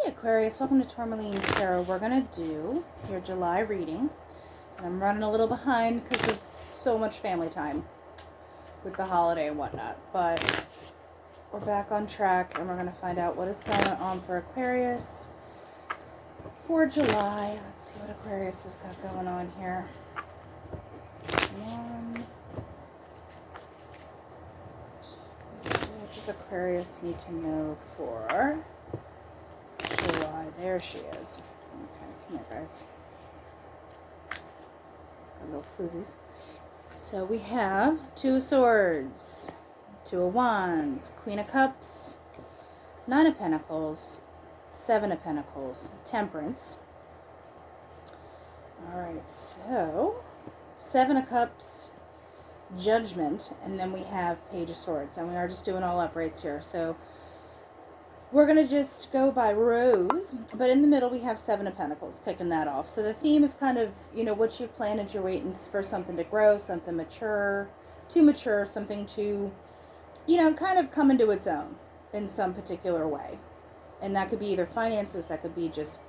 Hey Aquarius, welcome to Tourmaline Tarot. We're going to do your July reading. And I'm running a little behind because of so much family time with the holiday and whatnot. But we're back on track and we're going to find out what is going on for Aquarius for July. Let's see what Aquarius has got going on here. What does Aquarius need to know for July? There she is. Okay, come here, guys. Our little foozies. So we have Two of Swords, Two of Wands, Queen of Cups, Nine of Pentacles, Seven of Pentacles, Temperance. Alright, so Seven of Cups, Judgment, and then we have Page of Swords. And we are just doing all uprights here. So we're going to just go by rows, but in the middle we have Seven of Pentacles, kicking that off. So the theme is kind of, you know, what you've planted, you're waiting for something to grow, something to mature, something to, you know, kind of come into its own in some particular way. And that could be either finances, that could be just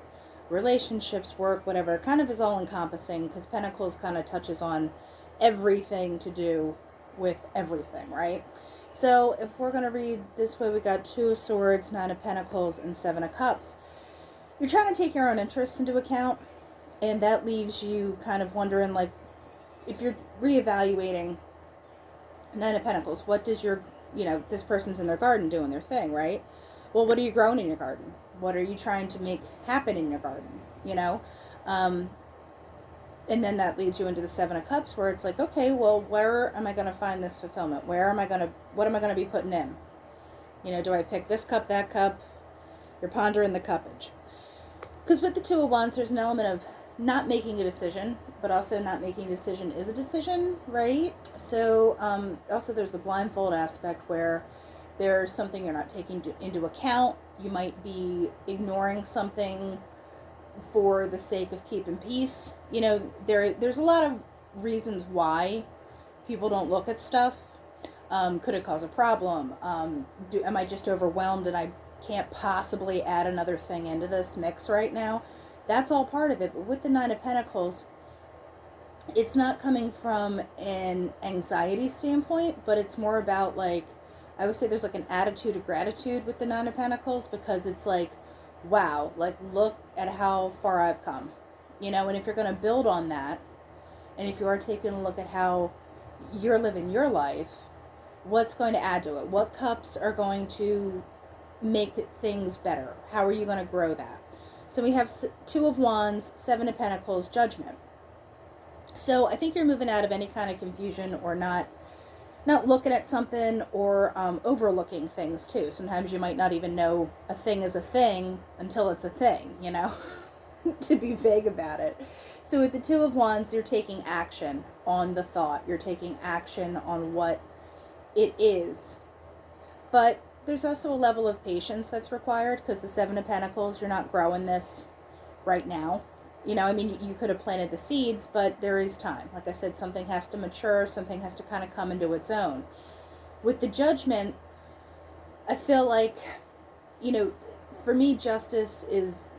relationships, work, whatever. It kind of is all encompassing because Pentacles kind of touches on everything to do with everything, right? So if we're going to read this way, we got Two of Swords, Nine of Pentacles, and Seven of Cups. You're trying to take your own interests into account, and that leaves you kind of wondering, like, if you're reevaluating Nine of Pentacles, what does your, you know, this person's in their garden doing their thing, right? Well, what are you growing in your garden? What are you trying to make happen in your garden, you know? And then that leads you into the Seven of Cups, where it's like, okay, well, where am I going to find this fulfillment? What am I going to be putting in? You know, do I pick this cup, that cup? You're pondering the cuppage. Because with the Two of Wands, there's an element of not making a decision, but also not making a decision is a decision, right? So also there's the blindfold aspect where there's something you're not taking into account. You might be ignoring something for the sake of keeping peace. You know, there's a lot of reasons why people don't look at stuff. Could it cause a problem? Am I just overwhelmed and I can't possibly add another thing into this mix right now? That's all part of it. But with the Nine of Pentacles, it's not coming from an anxiety standpoint, but it's more about, like, I would say there's like an attitude of gratitude with the Nine of Pentacles, because it's like, wow, like, look at how far I've come, you know. And if you're going to build on that, and if you are taking a look at how you're living your life, what's going to add to it? What cups are going to make things better? How are you going to grow that? So we have Two of Wands, Seven of Pentacles, Judgment. So I think you're moving out of any kind of confusion or not looking at something, or overlooking things too. Sometimes you might not even know a thing is a thing until it's a thing, you know, to be vague about it. So with the Two of Wands, you're taking action on the thought. You're taking action on what it is. But there's also a level of patience that's required, because the Seven of Pentacles, you're not growing this right now. You know, I mean, you could have planted the seeds, but there is time. Like I said, something has to mature, something has to kind of come into its own. With the Judgment, I feel like, you know, for me, justice is,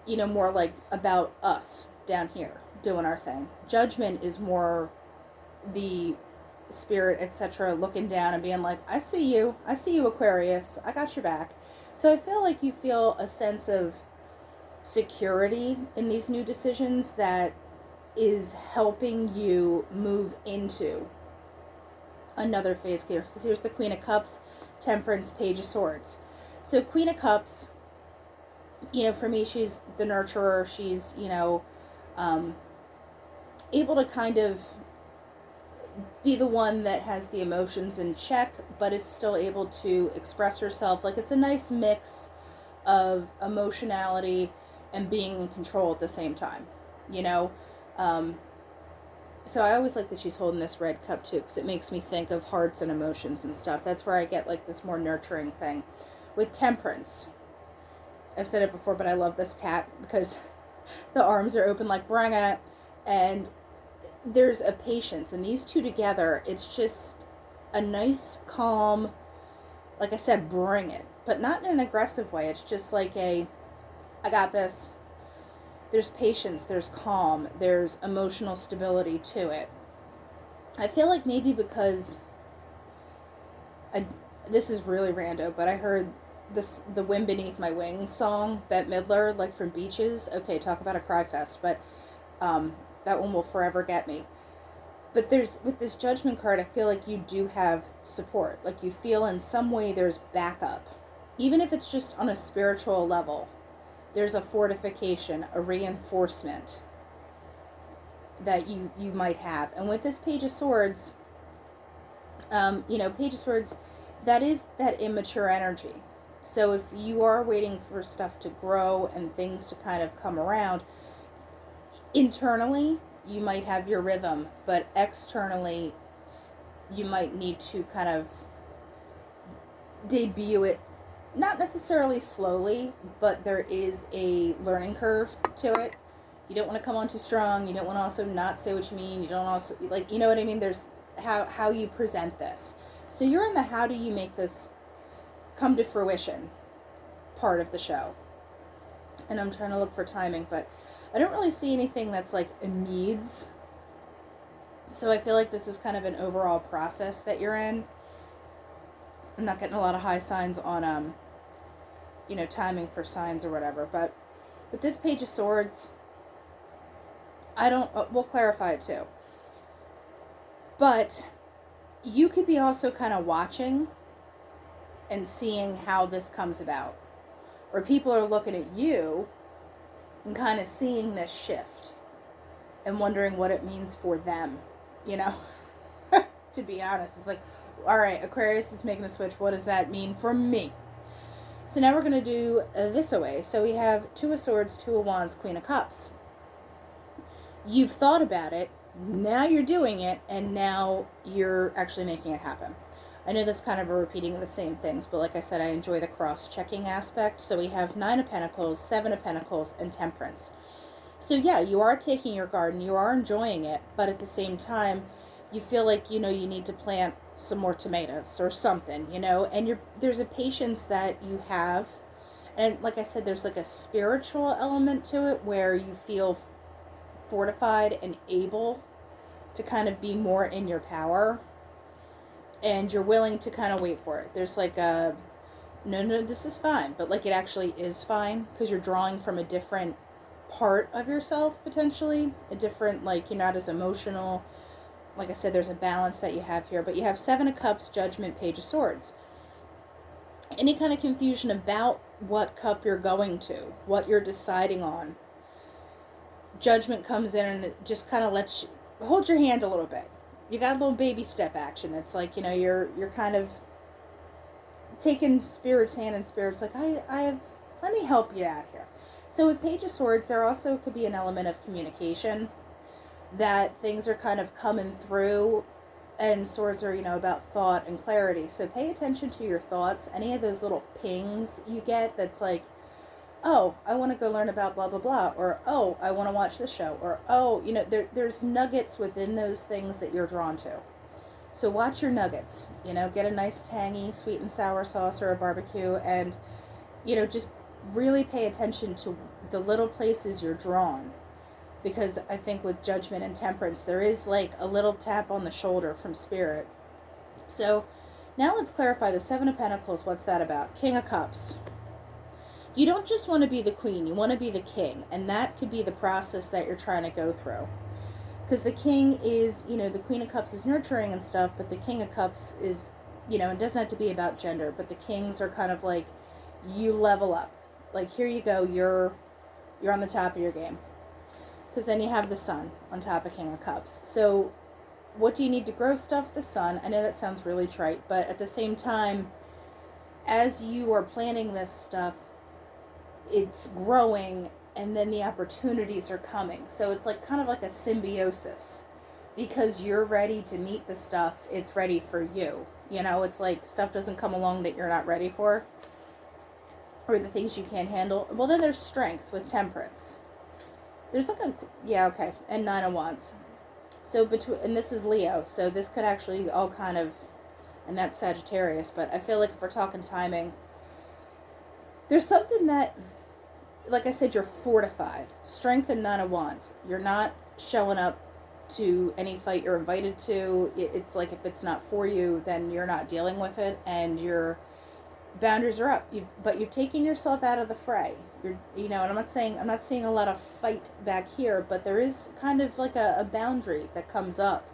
you know, more like about us down here doing our thing. Judgment is more the spirit, etc., looking down and being like, I see you, Aquarius, I got your back. So I feel like you feel a sense of security in these new decisions that is helping you move into another phase here. Because here's the Queen of Cups, Temperance, Page of Swords. So Queen of Cups, you know, for me, she's the nurturer. She's, you know, able to kind of be the one that has the emotions in check, but is still able to express herself. Like, it's a nice mix of emotionality and being in control at the same time, you know. So I always like that she's holding this red cup too, because it makes me think of hearts and emotions and stuff. That's where I get like this more nurturing thing. With Temperance, I've said it before, but I love this cat because the arms are open like bring it, and there's a patience, and these two together, it's just a nice, calm, like I said, bring it, but not in an aggressive way. It's just like a, I got this. There's patience, there's calm, there's emotional stability to it. I feel like maybe because this is really rando, but I heard the Wind Beneath My Wings song, Bette Midler, like from Beaches. Okay, talk about a cry fest, but that one will forever get me. But with this Judgment card, I feel like you do have support. Like you feel in some way there's backup. Even if it's just on a spiritual level, there's a fortification, a reinforcement that you might have. And with this Page of Swords, Page of Swords, that is that immature energy. So if you are waiting for stuff to grow and things to kind of come around, internally, you might have your rhythm, but externally, you might need to kind of debut it, not necessarily slowly, but there is a learning curve to it. You don't want to come on too strong. You don't want to also not say what you mean. You don't also, like, you know what I mean? There's how you present this. So you're in the how do you make this come to fruition part of the show. And I'm trying to look for timing, but I don't really see anything that's like a needs. So I feel like this is kind of an overall process that you're in. I'm not getting a lot of high signs on, timing for signs or whatever. But with this Page of Swords, we'll clarify it too. But you could be also kind of watching and seeing how this comes about. Or people are looking at you and kind of seeing this shift and wondering what it means for them, to be honest. It's like, all right, Aquarius is making a switch. What does that mean for me? So now we're going to do this away. So we have Two of Swords, Two of Wands, Queen of Cups. You've thought about it. Now you're doing it, and now you're actually making it happen. I know that's kind of a repeating of the same things, but like I said, I enjoy the cross-checking aspect. So we have Nine of Pentacles, Seven of Pentacles, and Temperance. So yeah, you are taking your garden, you are enjoying it, but at the same time, you feel like, you need to plant some more tomatoes or something, and there's a patience that you have. And like I said, there's like a spiritual element to it where you feel fortified and able to kind of be more in your power, and you're willing to kind of wait for it. There's like a no, this is fine, but like it actually is fine because you're drawing from a different part of yourself, potentially a different, like, you're not as emotional. Like I said, there's a balance that you have here, but you have Seven of Cups, Judgment, Page of Swords. Any kind of confusion about what cup you're going to, what you're deciding on, Judgment comes in and it just kind of lets you hold your hand a little bit. You got a little baby step action. It's like, you're kind of taking Spirit's hand, and Spirit's like, let me help you out here. So with Page of Swords, there also could be an element of communication, that things are kind of coming through, and swords are, about thought and clarity. So pay attention to your thoughts. Any of those little pings you get that's like, oh, I want to go learn about blah, blah, blah, or, oh, I want to watch this show, or, oh, there's nuggets within those things that you're drawn to. So watch your nuggets, get a nice tangy sweet and sour sauce or a barbecue, and, just really pay attention to the little places you're drawn. Because I think with Judgment and Temperance, there is like a little tap on the shoulder from Spirit. So now let's clarify the Seven of Pentacles. What's that about? King of Cups. You don't just want to be the queen, you want to be the king. And that could be the process that you're trying to go through. Because the king is, the Queen of Cups is nurturing and stuff, but the King of Cups is, it doesn't have to be about gender, but the kings are kind of like, you level up. Like, here you go, you're on the top of your game. Because then you have the Sun on top of King of Cups. So what do you need to grow stuff? The Sun. I know that sounds really trite, but at the same time, as you are planting this stuff, it's growing, and then the opportunities are coming. So it's like kind of like a symbiosis. Because you're ready to meet the stuff, it's ready for you. It's like stuff doesn't come along that you're not ready for, or the things you can't handle. Well, then there's strength with Temperance. There's like and Nine of Wands. So and this is Leo, so this could actually all kind of, and that's Sagittarius, but I feel like if we're talking timing, there's something that, like I said, you're fortified. Strength and Nine of Wands. You're not showing up to any fight you're invited to. It's like if it's not for you, then you're not dealing with it, and your boundaries are up. But you've taken yourself out of the fray. And I'm not seeing a lot of fight back here, but there is kind of like a boundary that comes up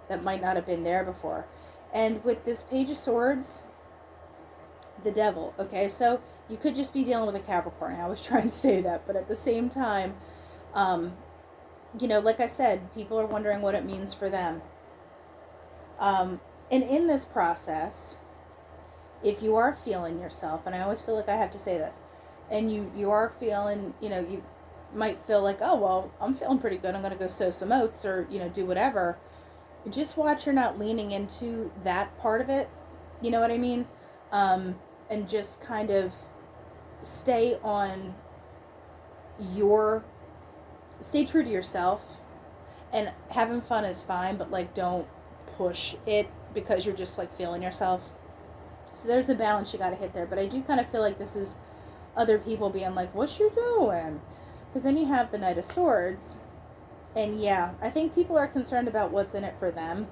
that might not have been there before. And with this Page of Swords, the Devil, okay, so you could just be dealing with a Capricorn. I was trying to say that, but at the same time, like I said, people are wondering what it means for them. And in this process, if you are feeling yourself, and I always feel like I have to say this, and you are feeling, you might feel like, oh, well, I'm feeling pretty good, I'm going to go sow some oats, or, do whatever. Just watch you're not leaning into that part of it, you know what I mean? And just kind of stay true to yourself, and having fun is fine, but like don't push it because you're just like feeling yourself. So there's a balance you got to hit there. But I do kind of feel like this is other people being like, what you doing? Because then you have the Knight of Swords, and yeah, I think people are concerned about what's in it for them.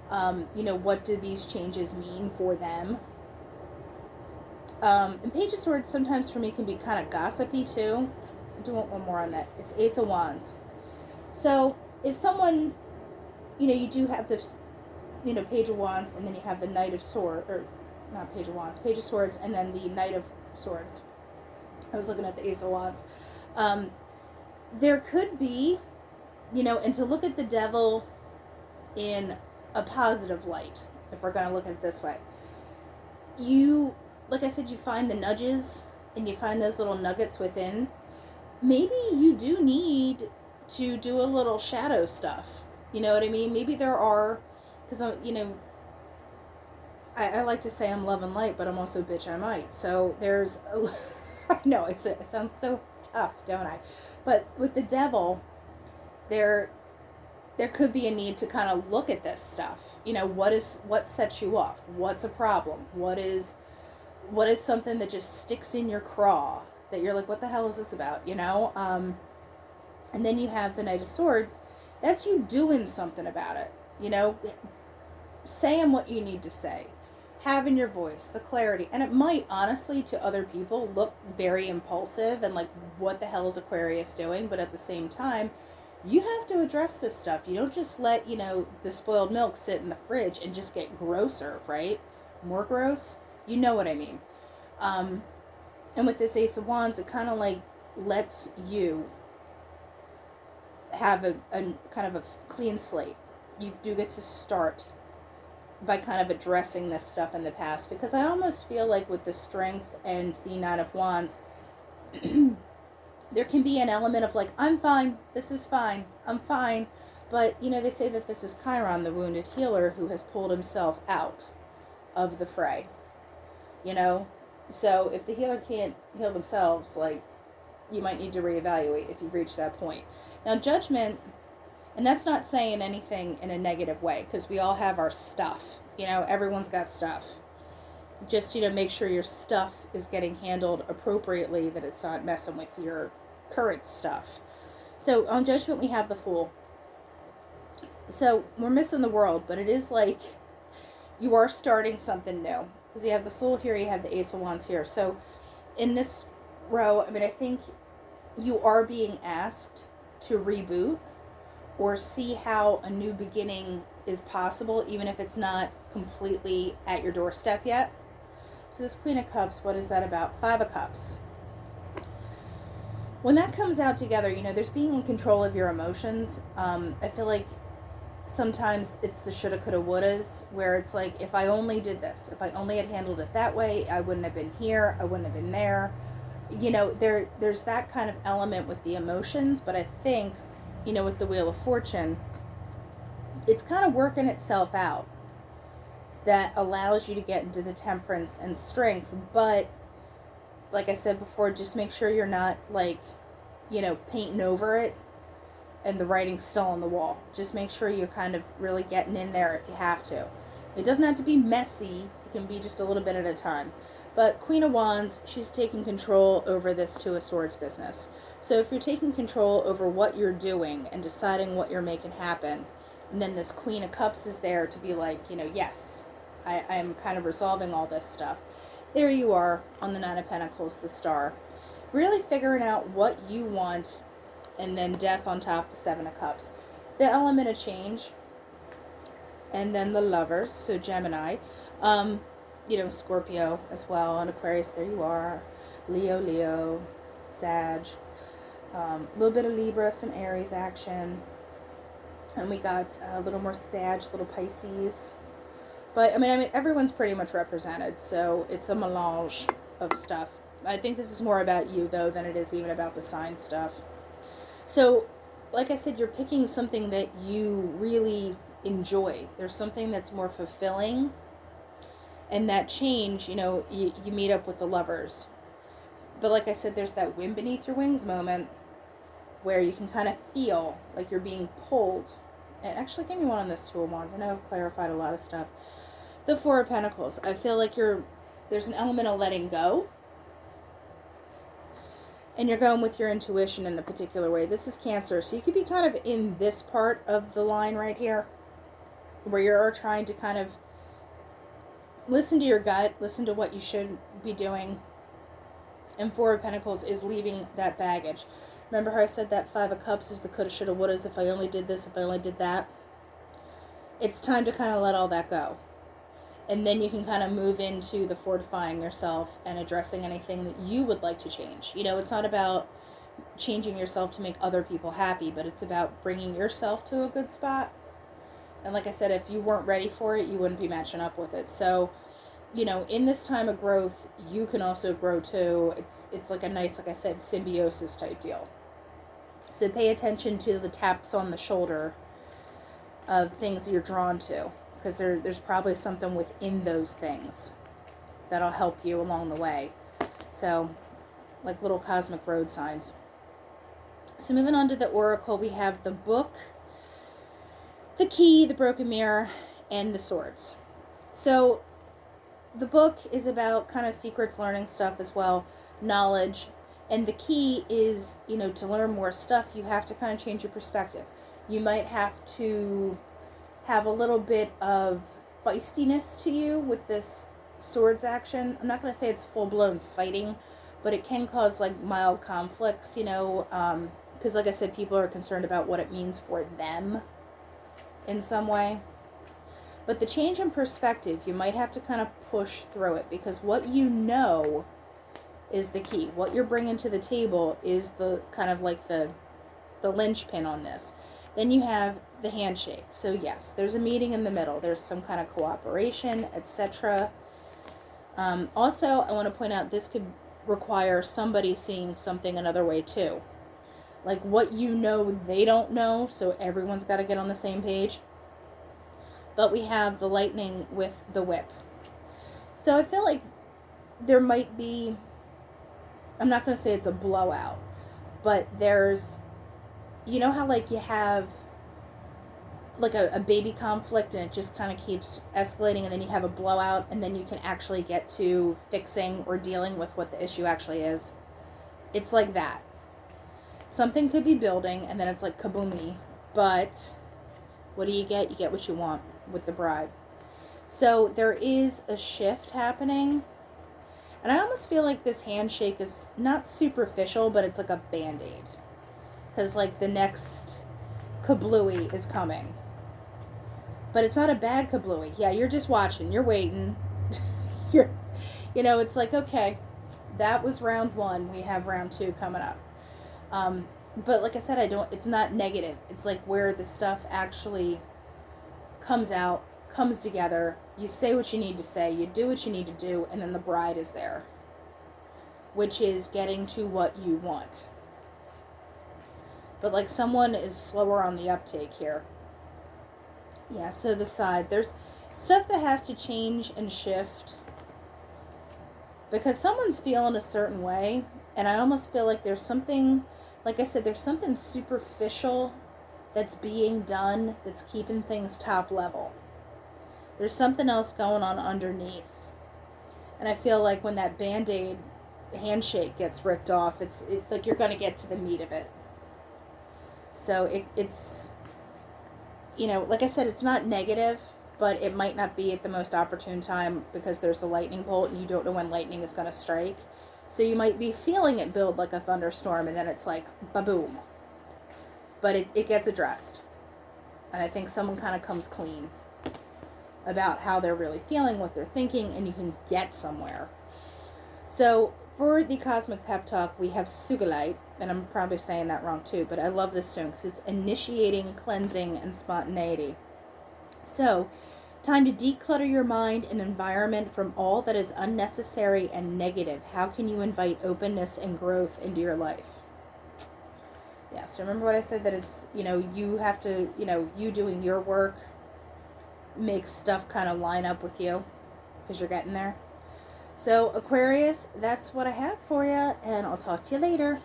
What do these changes mean for them? And Page of Swords sometimes for me can be kind of gossipy too. I do want one more on that. It's Ace of Wands. So if someone, you do have this, Page of Wands, and then you have the Knight of Swords, or not Page of Wands, Page of Swords, and then the Knight of Swords. I was looking at the Ace of Wands. There could be, and to look at the Devil in a positive light, if we're going to look at it this way, like I said, you find the nudges and you find those little nuggets within. Maybe you do need to do a little shadow stuff. You know what I mean? Maybe there are, because I like to say I'm love and light, but I'm also bitch I might. So there's, I know, it sounds so tough, don't I? But with the Devil, there could be a need to kind of look at this stuff. What sets you off? What's a problem? What is something that just sticks in your craw that you're like, what the hell is this about? And then you have the Knight of Swords. That's you doing something about it. Saying what you need to say, having your voice, the clarity. And it might honestly to other people look very impulsive and like, what the hell is Aquarius doing? But at the same time, you have to address this stuff. You don't just let, the spoiled milk sit in the fridge and just get grosser, right? More gross. You know what I mean. And with this Ace of Wands, it kind of like lets you have a kind of a clean slate. You do get to start by kind of addressing this stuff in the past, because I almost feel like with the Strength and the Nine of Wands, there can be an element of like, I'm fine, this is fine, I'm fine. But, they say that this is Chiron, the wounded healer, who has pulled himself out of the fray. So if the healer can't heal themselves, like, you might need to reevaluate if you've reached that point. Now, Judgment, and that's not saying anything in a negative way, because we all have our stuff. Everyone's got stuff. Just, make sure your stuff is getting handled appropriately, that it's not messing with your current stuff. So on Judgment, we have the Fool. So we're missing the world, but it is like you are starting something new. Because you have the Fool here, you have the Ace of Wands here. So in this row, I think you are being asked to reboot or see how a new beginning is possible, even if it's not completely at your doorstep yet. So this Queen of Cups, what is that about? Five of Cups. When that comes out together, there's being in control of your emotions. I feel like sometimes it's the shoulda, coulda, wouldas, where it's like, if I only did this, if I only had handled it that way, I wouldn't have been here, I wouldn't have been there. There's that kind of element with the emotions, but I think, with the Wheel of Fortune, it's kind of working itself out. That allows you to get into the Temperance and Strength, but like I said before, just make sure you're not like, painting over it and the writing's still on the wall. Just make sure you're kind of really getting in there if you have to. It doesn't have to be messy. It can be just a little bit at a time. But Queen of Wands, she's taking control over this Two of Swords business. So if you're taking control over what you're doing and deciding what you're making happen, and then this Queen of Cups is there to be like, yes, I am kind of resolving all this stuff. There you are on the Nine of Pentacles, the Star. Really figuring out what you want, and then Death on top of Seven of Cups. The element of change, and then the Lovers, so Gemini. Scorpio as well, and Aquarius, there you are. Leo, Sag. A little bit of Libra, some Aries action. And we got a little more Sag, little Pisces. But, I mean, everyone's pretty much represented, so it's a melange of stuff. I think this is more about you, though, than it is even about the sign stuff. So, like I said, you're picking something that you really enjoy. There's something that's more fulfilling. And that change, you meet up with the Lovers. But like I said, there's that wind beneath your wings moment where you can kind of feel like you're being pulled. And actually, give me one on this Two of Wands. I know I've clarified a lot of stuff. The Four of Pentacles. I feel like there's an element of letting go. And you're going with your intuition in a particular way. This is Cancer. So you could be kind of in this part of the line right here, where you're trying to kind of listen to your gut, listen to what you should be doing. And Four of Pentacles is leaving that baggage. Remember how I said that Five of Cups is the coulda, shoulda, wouldas, if I only did this, if I only did that? It's time to kind of let all that go. And then you can kind of move into the fortifying yourself and addressing anything that you would like to change. It's not about changing yourself to make other people happy, but it's about bringing yourself to a good spot. And like I said, if you weren't ready for it, you wouldn't be matching up with it. So, in this time of growth, you can also grow too. It's like a nice, like I said, symbiosis type deal. So pay attention to the taps on the shoulder of things you're drawn to, because there's probably something within those things that'll help you along the way. So, like little cosmic road signs. So moving on to the Oracle, we have the Book, the Key, the Broken Mirror, and the Swords. So the Book is about kind of secrets, learning stuff as well, knowledge. And the Key is, to learn more stuff, you have to kind of change your perspective. You might have to have a little bit of feistiness to you with this Swords action. I'm not going to say it's full-blown fighting, but it can cause like mild conflicts, because like I said, people are concerned about what it means for them in some way. But the change in perspective, you might have to kind of push through it, because what you know is the key. What you're bringing to the table is the kind of like the linchpin on this. Then you have the handshake. So yes, there's a meeting in the middle. There's some kind of cooperation, etc. Also, I want to point out this could require somebody seeing something another way too. Like what you know they don't know, so everyone's got to get on the same page. But we have the Lightning with the Whip. So I feel like there might be, I'm not going to say it's a blowout, but there's, how like you have like a baby conflict and it just kind of keeps escalating, and then you have a blowout, and then you can actually get to fixing or dealing with what the issue actually is. It's like that. Something could be building, and then it's like kaboomy, but what do you get? You get what you want with the Bride. So there is a shift happening, and I almost feel like this handshake is not superficial, but it's like a band-aid, because like the next kablooey is coming, but it's not a bad kablooey. Yeah, you're just watching, you're waiting. It's like, okay, that was round one, we have round two coming up. But like I said, it's not negative. It's like where the stuff actually comes out, comes together. You say what you need to say, you do what you need to do, and then the Bride is there, which is getting to what you want. But like someone is slower on the uptake here. Yeah, so the Side, there's stuff that has to change and shift, because someone's feeling a certain way, and I almost feel like there's something, like I said, there's something superficial that's being done that's keeping things top level. There's something else going on underneath. And I feel like when that Band-Aid handshake gets ripped off, it's like you're going to get to the meat of it. So it's, you know, like I said, it's not negative, but it might not be at the most opportune time because there's the lightning bolt and you don't know when lightning is going to strike. So you might be feeling it build like a thunderstorm, and then it's like, ba-boom. But it gets addressed. And I think someone kind of comes clean about how they're really feeling, what they're thinking, and you can get somewhere. So for the Cosmic Pep Talk, we have Sugilite, and I'm probably saying that wrong too, but I love this stone because it's initiating, cleansing, and spontaneity. So, time to declutter your mind and environment from all that is unnecessary and negative. How can you invite openness and growth into your life? Yeah, so remember what I said, that it's, you know, you have to, you know, you doing your work makes stuff kind of line up with you because you're getting there. So, Aquarius, that's what I have for you, and I'll talk to you later.